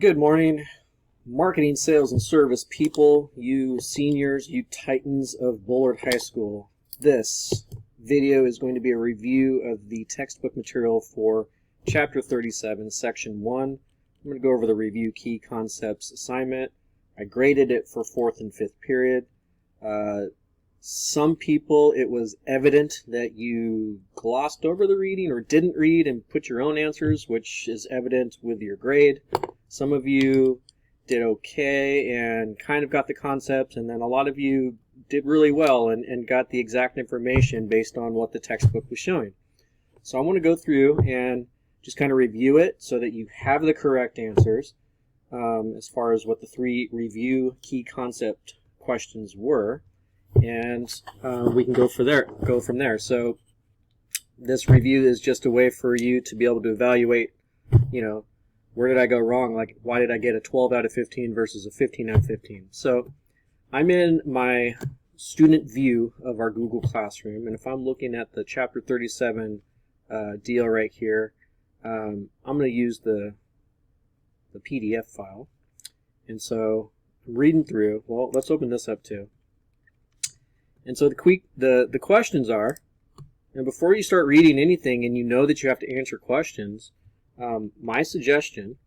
Good morning, marketing, sales, and service people, you seniors, you titans of Bullard High School. This video is going to be a review of the textbook material for Chapter 37, Section 1. I'm going to go over the review key concepts assignment. I graded it for 4th and 5th period. Some people, it was evident that you glossed over the reading or didn't read and put your own answers, which is evident with your grade. Some of you did okay and kind of got the concepts, and then a lot of you did really well and got the exact information based on what the textbook was showing. So I want to go through and just kind of review it so that you have the correct answers as far as what the 3 review key concept questions were, and we can go from there. So this review is just a way for you to be able to evaluate, where did I go wrong? Like, why did I get a 12 out of 15 versus a 15 out of 15? So I'm in my student view of our Google Classroom, and if I'm looking at the Chapter 37 deal right here, I'm going to use the PDF file. And so I'm reading through. Well, let's open this up too. And so the questions are, and before you start reading anything and you know that you have to answer questions, my suggestion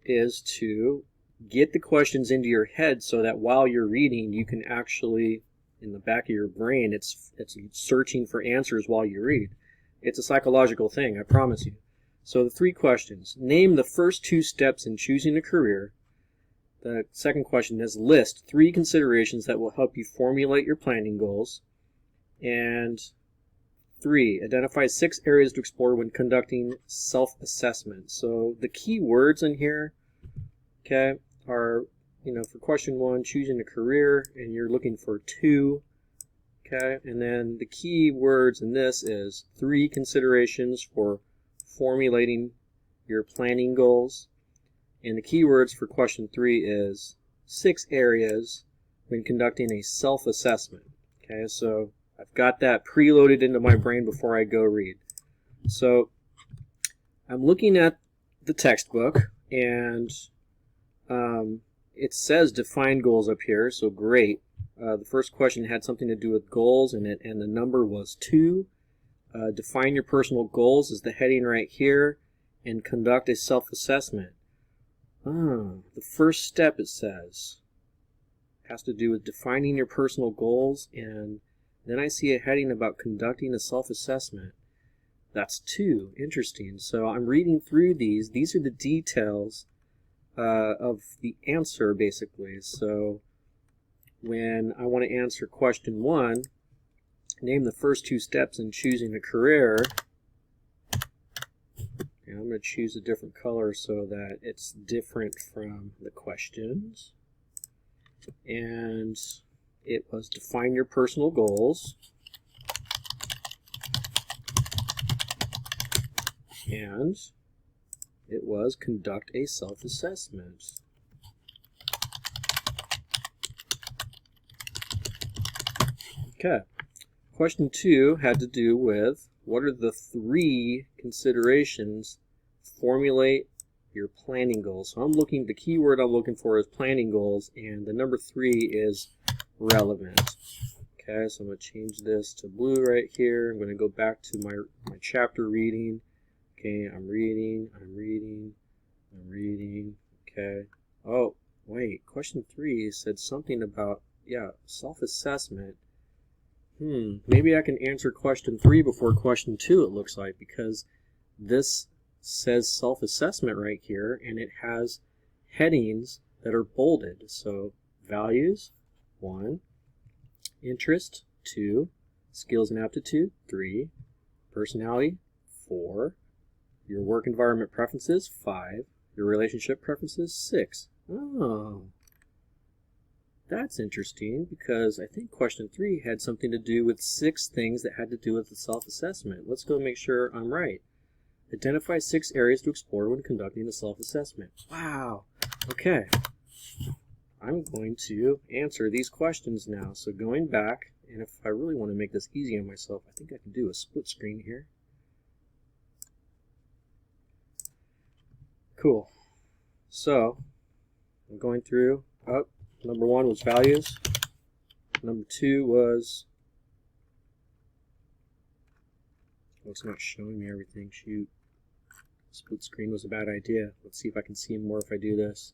is to get the questions into your head so that while you're reading, you can actually, in the back of your brain, it's searching for answers while you read. It's a psychological thing, I promise you. So the 3 questions. Name the first 2 steps in choosing a career. The second question is list 3 considerations that will help you formulate your planning goals. And 3, identify 6 areas to explore when conducting self-assessment. So the key words in here, okay, are, for question 1, choosing a career, and you're looking for 2, okay, and then the key words in this is 3 considerations for formulating your planning goals, and the key words for question 3 is 6 areas when conducting a self-assessment. Okay, so I've got that preloaded into my brain before I go read. So I'm looking at the textbook, and it says define goals up here, so great. The first question had something to do with goals, and the number was 2. Define your personal goals is the heading right here, and conduct a self-assessment. The first step, it says, has to do with defining your personal goals, and then I see a heading about conducting a self-assessment. That's 2. Interesting. So I'm reading through these. These are the details of the answer, basically. So when I want to answer question 1, name the first 2 steps in choosing a career. And I'm going to choose a different color so that it's different from the questions. And it was define your personal goals. And it was conduct a self-assessment. Okay. Question 2 had to do with what are the 3 considerations formulate your planning goals. So the keyword I'm looking for is planning goals, and the number 3 is relevant. Okay, so I'm going to change this to blue right here. I'm going to go back to my chapter reading. Okay, I'm reading. Okay. Oh, wait, question 3 said something about, self-assessment. Maybe I can answer question 3 before question 2, it looks like, because this says self-assessment right here, and it has headings that are bolded. So values, 1, interest, 2, skills and aptitude, 3, personality, 4, your work environment preferences, 5, your relationship preferences, 6. Oh, that's interesting, because I think question 3 had something to do with 6 things that had to do with the self-assessment. Let's go make sure I'm right. Identify 6 areas to explore when conducting a self-assessment. Wow. Okay. I'm going to answer these questions now. So going back, and if I really want to make this easy on myself, I think I can do a split screen here. Cool. So I'm going through. Oh, number 1 was values. Number 2 was, oh, it's not showing me everything. Shoot. Split screen was a bad idea. Let's see if I can see more if I do this.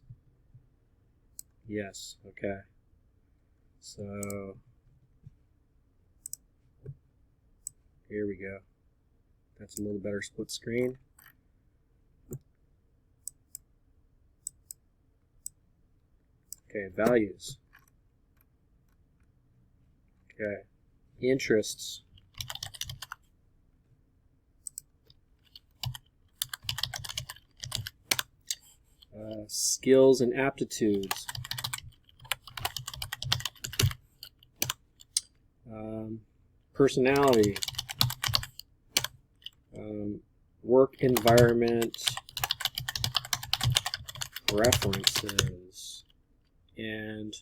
Yes, okay. So here we go. That's a little better split screen. Okay, values. Okay, interests. Skills and aptitudes. Personality. Work environment. Preferences. And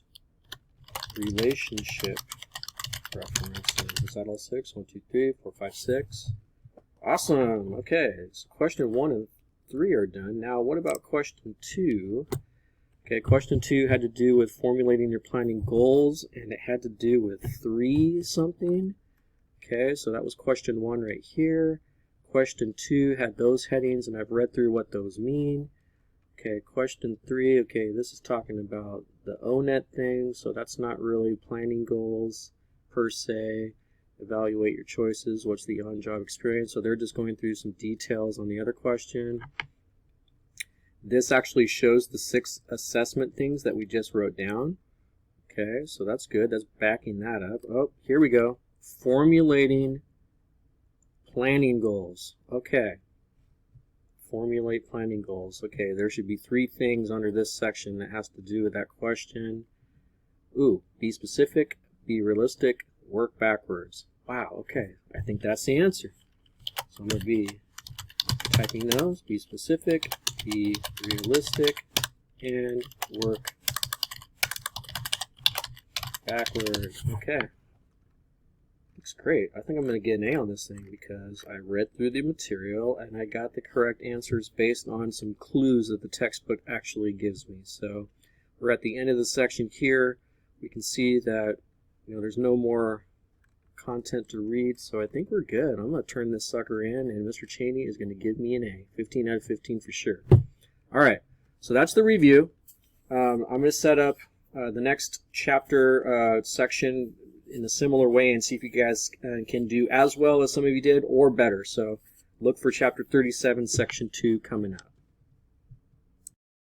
relationship preferences. Is that all 6? 1, 2, 3, 4, 5, 6. Awesome. Okay, so question 1 and 3 are done. Now, what about question 2? Okay, question 2 had to do with formulating your planning goals, and it had to do with 3 something. Okay, so that was question 1 right here. Question 2 had those headings, and I've read through what those mean. Okay, question 3, okay, this is talking about the ONET thing, so that's not really planning goals per se. Evaluate your choices, what's the on-job experience, so they're just going through some details on the other question. This actually shows the 6 assessment things that we just wrote down. Okay, so that's good, that's backing that up. Oh, here we go. Formulating planning goals. Okay. Formulate planning goals. Okay, there should be 3 things under this section that has to do with that question. Ooh, be specific, be realistic, work backwards. Wow, okay, I think that's the answer. So I'm going to be typing those. Be specific, be realistic, and work backwards. Okay. Looks great. I think I'm going to get an A on this thing because I read through the material and I got the correct answers based on some clues that the textbook actually gives me. So we're at the end of the section here. We can see that there's no more content to read, so I think we're good. I'm going to turn this sucker in, and Mr. Cheney is going to give me an A. 15 out of 15 for sure. All right, so that's the review. I'm going to set up the next chapter section in a similar way and see if you guys can do as well as some of you did or better. So look for chapter 37, section 2 coming up.